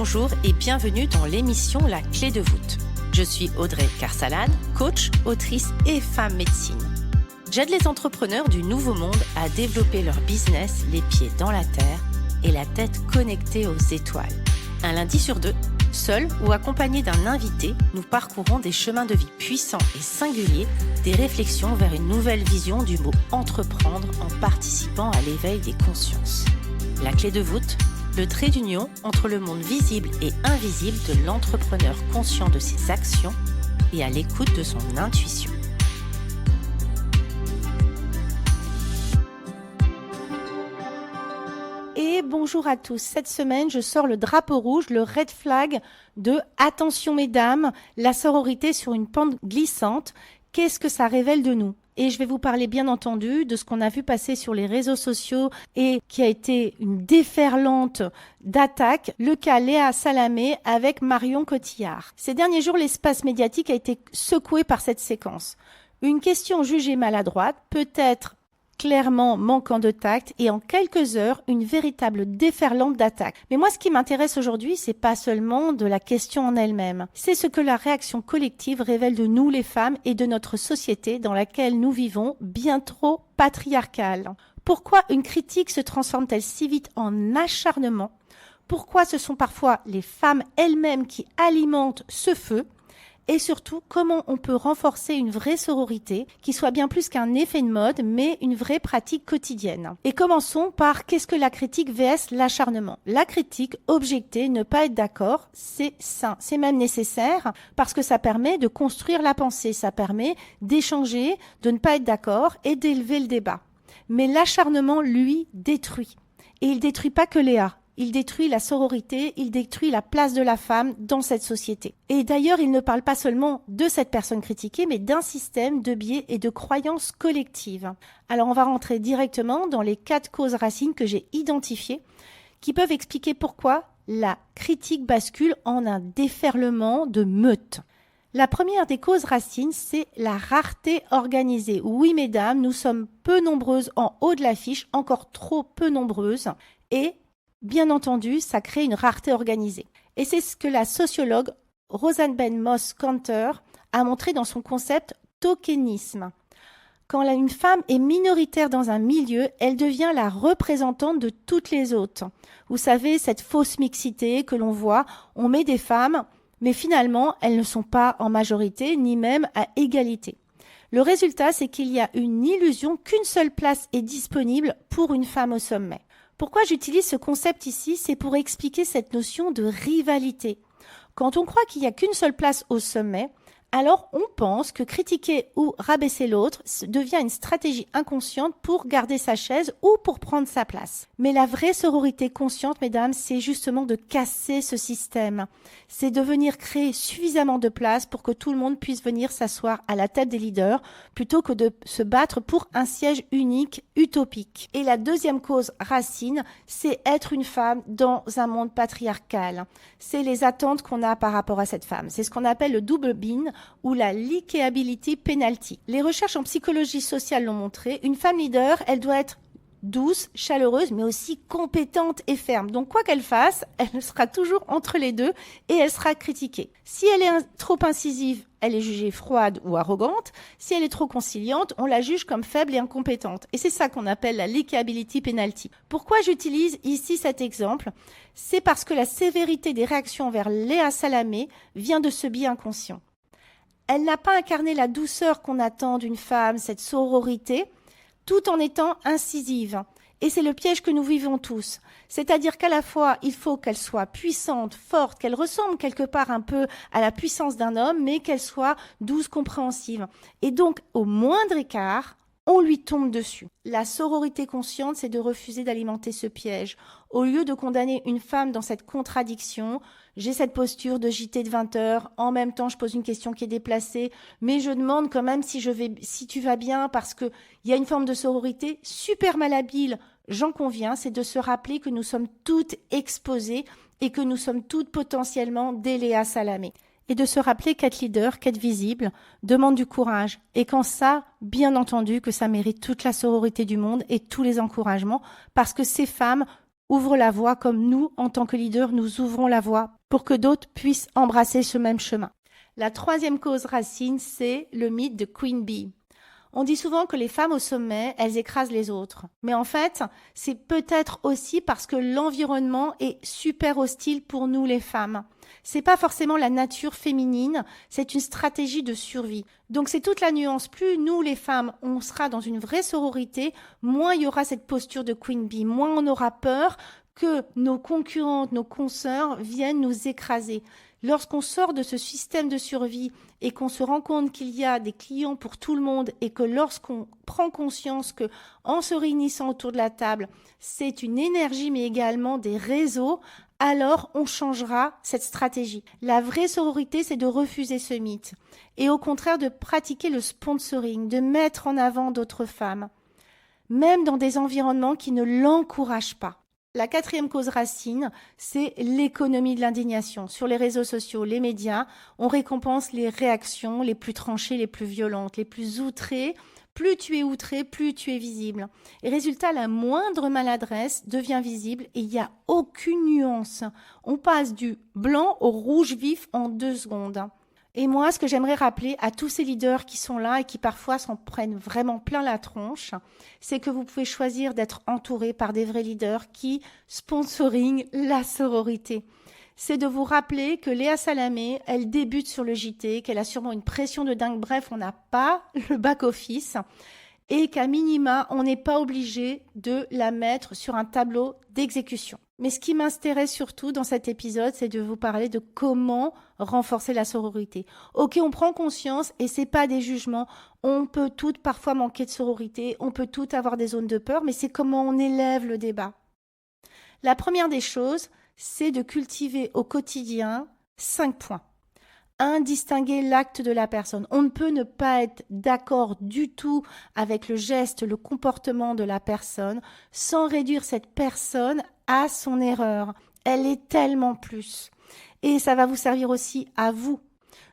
Bonjour et bienvenue dans l'émission La Clé de voûte. Je suis Audrey Carsalade, coach, autrice et femme médecine. J'aide les entrepreneurs du nouveau monde à développer leur business les pieds dans la terre et la tête connectée aux étoiles. Un lundi sur deux, seul ou accompagné d'un invité, nous parcourons des chemins de vie puissants et singuliers, des réflexions vers une nouvelle vision du mot entreprendre en participant à l'éveil des consciences. La clé de voûte, le trait d'union entre le monde visible et invisible de l'entrepreneur conscient de ses actions et à l'écoute de son intuition. Et bonjour à tous. Cette semaine, je sors le drapeau rouge, le red flag de « Attention mesdames, la sororité sur une pente glissante, qu'est-ce que ça révèle de nous ?» Et je vais vous parler bien entendu de ce qu'on a vu passer sur les réseaux sociaux et qui a été une déferlante d'attaques, le cas Léa Salamé avec Marion Cotillard. Ces derniers jours, l'espace médiatique a été secoué par cette séquence. Une question jugée maladroite, peut-être clairement manquant de tact et en quelques heures, une véritable déferlante d'attaques. Mais moi, ce qui m'intéresse aujourd'hui, c'est pas seulement de la question en elle-même. C'est ce que la réaction collective révèle de nous, les femmes, et de notre société dans laquelle nous vivons, bien trop patriarcale. Pourquoi une critique se transforme-t-elle si vite en acharnement ? Pourquoi ce sont parfois les femmes elles-mêmes qui alimentent ce feu ? Et surtout, comment on peut renforcer une vraie sororité qui soit bien plus qu'un effet de mode, mais une vraie pratique quotidienne. Et commençons par qu'est-ce que la critique vs l'acharnement. La critique, objecter, ne pas être d'accord, c'est sain, c'est même nécessaire parce que ça permet de construire la pensée, ça permet d'échanger, de ne pas être d'accord et d'élever le débat. Mais l'acharnement, lui, détruit. Et il détruit pas que Léa. Il détruit la sororité, il détruit la place de la femme dans cette société. Et d'ailleurs, il ne parle pas seulement de cette personne critiquée, mais d'un système de biais et de croyances collectives. Alors, on va rentrer directement dans les 4 causes racines que j'ai identifiées, qui peuvent expliquer pourquoi la critique bascule en un déferlement de meute. La première des causes racines, c'est la rareté organisée. Oui, mesdames, nous sommes peu nombreuses en haut de l'affiche, encore trop peu nombreuses, et bien entendu, ça crée une rareté organisée. Et c'est ce que la sociologue Rosanne Ben Moss-Kanter a montré dans son concept tokenisme. Quand une femme est minoritaire dans un milieu, elle devient la représentante de toutes les autres. Vous savez, cette fausse mixité que l'on voit, on met des femmes, mais finalement, elles ne sont pas en majorité, ni même à égalité. Le résultat, c'est qu'il y a une illusion qu'une seule place est disponible pour une femme au sommet. Pourquoi j'utilise ce concept ici ? C'est pour expliquer cette notion de rivalité. Quand on croit qu'il n'y a qu'une seule place au sommet, alors on pense que critiquer ou rabaisser l'autre devient une stratégie inconsciente pour garder sa chaise ou pour prendre sa place. Mais la vraie sororité consciente, mesdames, c'est justement de casser ce système. C'est de venir créer suffisamment de place pour que tout le monde puisse venir s'asseoir à la tête des leaders plutôt que de se battre pour un siège unique, utopique. Et la deuxième cause racine, c'est être une femme dans un monde patriarcal. C'est les attentes qu'on a par rapport à cette femme. C'est ce qu'on appelle le double bind ou la likeability penalty. Les recherches en psychologie sociale l'ont montré, une femme leader, elle doit être douce, chaleureuse, mais aussi compétente et ferme. Donc quoi qu'elle fasse, elle sera toujours entre les deux et elle sera critiquée. Si elle est trop incisive, elle est jugée froide ou arrogante. Si elle est trop conciliante, on la juge comme faible et incompétente. Et c'est ça qu'on appelle la likability penalty. Pourquoi j'utilise ici cet exemple ? C'est parce que la sévérité des réactions envers Léa Salamé vient de ce biais inconscient. Elle n'a pas incarné la douceur qu'on attend d'une femme, cette sororité, tout en étant incisive. Et c'est le piège que nous vivons tous. C'est-à-dire qu'à la fois, il faut qu'elle soit puissante, forte, qu'elle ressemble quelque part un peu à la puissance d'un homme, mais qu'elle soit douce, compréhensive. Et donc, au moindre écart, on lui tombe dessus. La sororité consciente, c'est de refuser d'alimenter ce piège. Au lieu de condamner une femme dans cette contradiction, j'ai cette posture de JT de 20 heures, en même temps je pose une question qui est déplacée, mais je demande quand même si tu vas bien, parce qu'il y a une forme de sororité super malhabile, j'en conviens, c'est de se rappeler que nous sommes toutes exposées et que nous sommes toutes potentiellement des Léa Salamé. Et de se rappeler qu'être leader, qu'être visible, demande du courage. Et quand ça, bien entendu, que ça mérite toute la sororité du monde et tous les encouragements, parce que ces femmes ouvre la voie comme nous, en tant que leaders, nous ouvrons la voie pour que d'autres puissent embrasser ce même chemin. La troisième cause racine, c'est le mythe de Queen Bee. On dit souvent que les femmes au sommet, elles écrasent les autres. Mais en fait, c'est peut-être aussi parce que l'environnement est super hostile pour nous les femmes. C'est pas forcément la nature féminine, c'est une stratégie de survie. Donc c'est toute la nuance. Plus nous les femmes, on sera dans une vraie sororité, moins il y aura cette posture de Queen Bee, moins on aura peur que nos concurrentes, nos consoeurs viennent nous écraser. Lorsqu'on sort de ce système de survie et qu'on se rend compte qu'il y a des clients pour tout le monde et que lorsqu'on prend conscience que, en se réunissant autour de la table, c'est une énergie mais également des réseaux, alors on changera cette stratégie. La vraie sororité, c'est de refuser ce mythe et au contraire de pratiquer le sponsoring, de mettre en avant d'autres femmes, même dans des environnements qui ne l'encouragent pas. La quatrième cause racine, c'est l'économie de l'indignation. Sur les réseaux sociaux, les médias, on récompense les réactions les plus tranchées, les plus violentes, les plus outrées. Plus tu es outré, plus tu es visible. Et résultat, la moindre maladresse devient visible et il n'y a aucune nuance. On passe du blanc au rouge vif en 2 secondes. Et moi, ce que j'aimerais rappeler à tous ces leaders qui sont là et qui parfois s'en prennent vraiment plein la tronche, c'est que vous pouvez choisir d'être entouré par des vrais leaders qui sponsoring la sororité. C'est de vous rappeler que Léa Salamé, elle débute sur le JT, qu'elle a sûrement une pression de dingue. Bref, on n'a pas le back-office et qu'à minima, on n'est pas obligé de la mettre sur un tableau d'exécution. Mais ce qui m'intéresse surtout dans cet épisode, c'est de vous parler de comment renforcer la sororité. Ok, on prend conscience et c'est pas des jugements. On peut toutes parfois manquer de sororité, on peut toutes avoir des zones de peur, mais c'est comment on élève le débat. La première des choses, c'est de cultiver au quotidien 5 points. 1. Distinguer l'acte de la personne. On ne peut ne pas être d'accord du tout avec le geste, le comportement de la personne sans réduire cette personne à son erreur. Elle est tellement plus. Et ça va vous servir aussi à vous.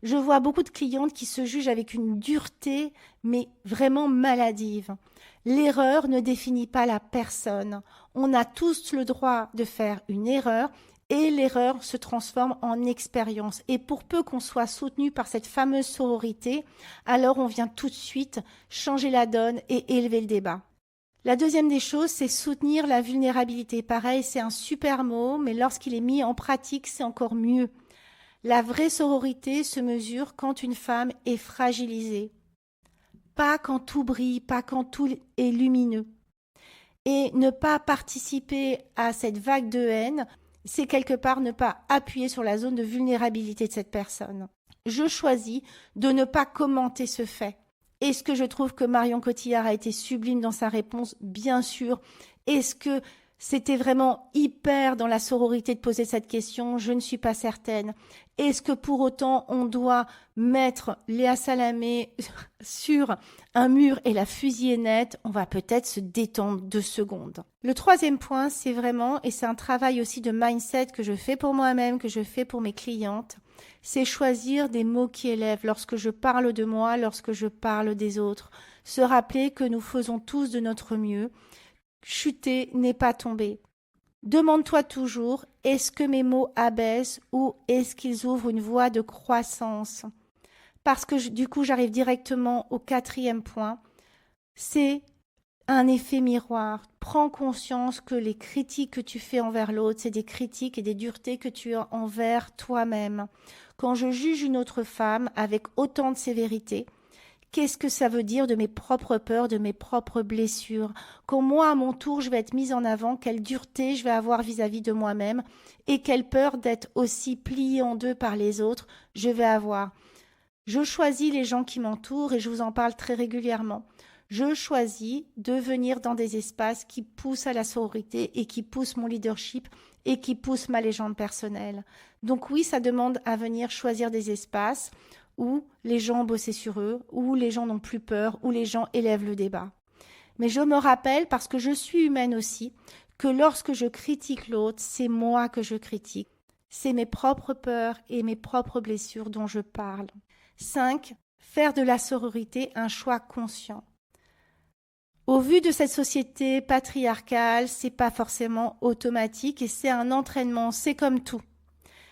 Je vois beaucoup de clientes qui se jugent avec une dureté, mais vraiment maladive. L'erreur ne définit pas la personne. On a tous le droit de faire une erreur et l'erreur se transforme en expérience. Et pour peu qu'on soit soutenu par cette fameuse sororité, alors on vient tout de suite changer la donne et élever le débat. La deuxième des choses, c'est soutenir la vulnérabilité. Pareil, c'est un super mot, mais lorsqu'il est mis en pratique, c'est encore mieux. La vraie sororité se mesure quand une femme est fragilisée. Pas quand tout brille, pas quand tout est lumineux. Et ne pas participer à cette vague de haine, c'est quelque part ne pas appuyer sur la zone de vulnérabilité de cette personne. Je choisis de ne pas commenter ce fait. Est-ce que je trouve que Marion Cotillard a été sublime dans sa réponse? Bien sûr. Est-ce que c'était vraiment hyper dans la sororité de poser cette question? Je ne suis pas certaine. Est-ce que pour autant on doit mettre Léa Salamé sur un mur et la fusiller net? On va peut-être se détendre 2 secondes. Le troisième point, c'est vraiment, et c'est un travail aussi de mindset que je fais pour moi-même, que je fais pour mes clientes, c'est choisir des mots qui élèvent lorsque je parle de moi, lorsque je parle des autres. Se rappeler que nous faisons tous de notre mieux. Chuter n'est pas tomber. Demande-toi toujours, est-ce que mes mots abaissent ou est-ce qu'ils ouvrent une voie de croissance? Parce que du coup, j'arrive directement au 4e point. C'est un effet miroir. Prends conscience que les critiques que tu fais envers l'autre, c'est des critiques et des duretés que tu as envers toi-même. Quand je juge une autre femme avec autant de sévérité, qu'est-ce que ça veut dire de mes propres peurs, de mes propres blessures? Quand moi, à mon tour, je vais être mise en avant, quelle dureté je vais avoir vis-à-vis de moi-même et quelle peur d'être aussi pliée en 2 par les autres je vais avoir. Je choisis les gens qui m'entourent et je vous en parle très régulièrement. Je choisis de venir dans des espaces qui poussent à la sororité et qui poussent mon leadership et qui poussent ma légende personnelle. Donc oui, ça demande à venir choisir des espaces où les gens ont bossé sur eux, où les gens n'ont plus peur, où les gens élèvent le débat. Mais je me rappelle, parce que je suis humaine aussi, que lorsque je critique l'autre, c'est moi que je critique. C'est mes propres peurs et mes propres blessures dont je parle. 5. Faire de la sororité un choix conscient. Au vu de cette société patriarcale, c'est pas forcément automatique et c'est un entraînement, c'est comme tout.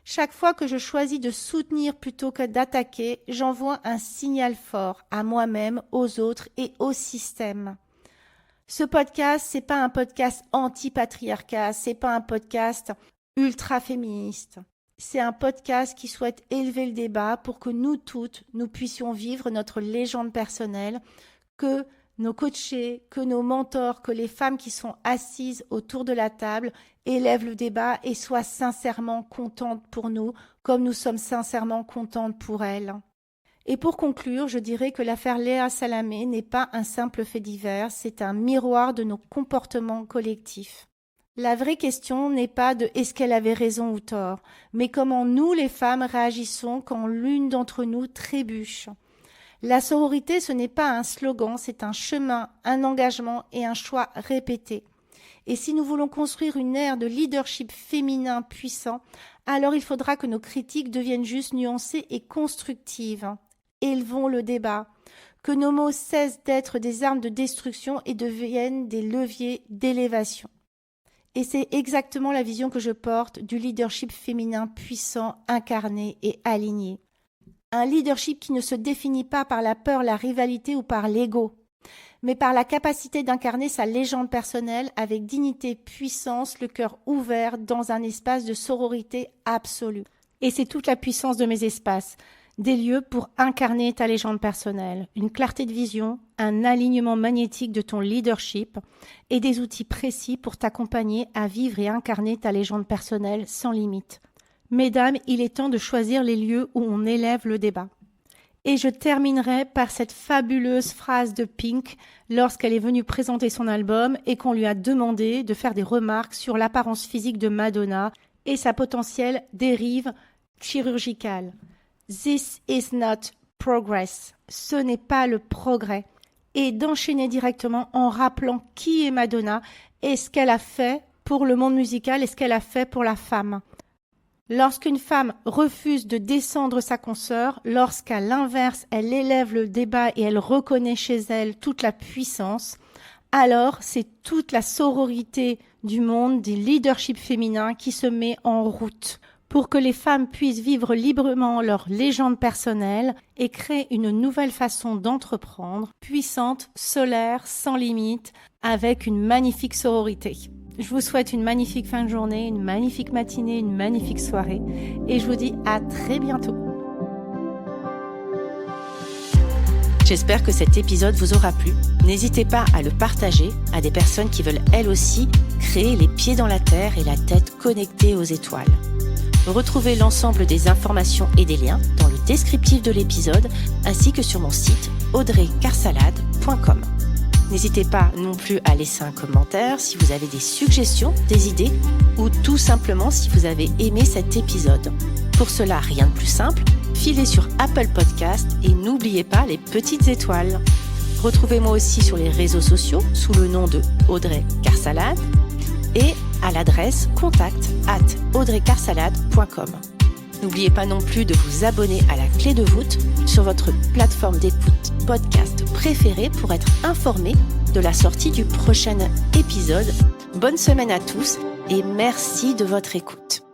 Chaque fois que je choisis de soutenir plutôt que d'attaquer, j'envoie un signal fort à moi-même, aux autres et au système. Ce podcast, c'est pas un podcast anti-patriarcat, c'est pas un podcast ultra-féministe. C'est un podcast qui souhaite élever le débat pour que nous toutes, nous puissions vivre notre légende personnelle, que nos coachés, que nos mentors, que les femmes qui sont assises autour de la table élèvent le débat et soient sincèrement contentes pour nous, comme nous sommes sincèrement contentes pour elles. Et pour conclure, je dirais que l'affaire Léa Salamé n'est pas un simple fait divers, c'est un miroir de nos comportements collectifs. La vraie question n'est pas de est-ce qu'elle avait raison ou tort, mais comment nous les femmes réagissons quand l'une d'entre nous trébuche. La sororité, ce n'est pas un slogan, c'est un chemin, un engagement et un choix répété. Et si nous voulons construire une ère de leadership féminin puissant, alors il faudra que nos critiques deviennent juste nuancées et constructives. Élevons le débat, que nos mots cessent d'être des armes de destruction et deviennent des leviers d'élévation. Et c'est exactement la vision que je porte du leadership féminin puissant, incarné et aligné. Un leadership qui ne se définit pas par la peur, la rivalité ou par l'ego, mais par la capacité d'incarner sa légende personnelle avec dignité, puissance, le cœur ouvert dans un espace de sororité absolue. Et c'est toute la puissance de mes espaces. Des lieux pour incarner ta légende personnelle, une clarté de vision, un alignement magnétique de ton leadership et des outils précis pour t'accompagner à vivre et incarner ta légende personnelle sans limite. Mesdames, il est temps de choisir les lieux où on élève le débat. Et je terminerai par cette fabuleuse phrase de Pink lorsqu'elle est venue présenter son album et qu'on lui a demandé de faire des remarques sur l'apparence physique de Madonna et sa potentielle dérive chirurgicale. This is not progress. Ce n'est pas le progrès. Et d'enchaîner directement en rappelant qui est Madonna et ce qu'elle a fait pour le monde musical et ce qu'elle a fait pour la femme. Lorsqu'une femme refuse de descendre sa consoeur, lorsqu'à l'inverse, elle élève le débat et elle reconnaît chez elle toute la puissance, alors c'est toute la sororité du monde, des leaderships féminins qui se met en route pour que les femmes puissent vivre librement leur légende personnelle et créer une nouvelle façon d'entreprendre, puissante, solaire, sans limite, avec une magnifique sororité. Je vous souhaite une magnifique fin de journée, une magnifique matinée, une magnifique soirée et je vous dis à très bientôt. J'espère que cet épisode vous aura plu. N'hésitez pas à le partager à des personnes qui veulent elles aussi créer les pieds dans la terre et la tête connectée aux étoiles. Retrouvez l'ensemble des informations et des liens dans le descriptif de l'épisode ainsi que sur mon site audreycarsalade.com. N'hésitez pas non plus à laisser un commentaire si vous avez des suggestions, des idées ou tout simplement si vous avez aimé cet épisode. Pour cela, rien de plus simple, filez sur Apple Podcast et n'oubliez pas les petites étoiles. Retrouvez-moi aussi sur les réseaux sociaux sous le nom de Audrey Carsalade et à l'adresse contact@audreycarsalade.com. N'oubliez pas non plus de vous abonner à la Clé de voûte sur votre plateforme d'écoute podcast préférée pour être informé de la sortie du prochain épisode. Bonne semaine à tous et merci de votre écoute.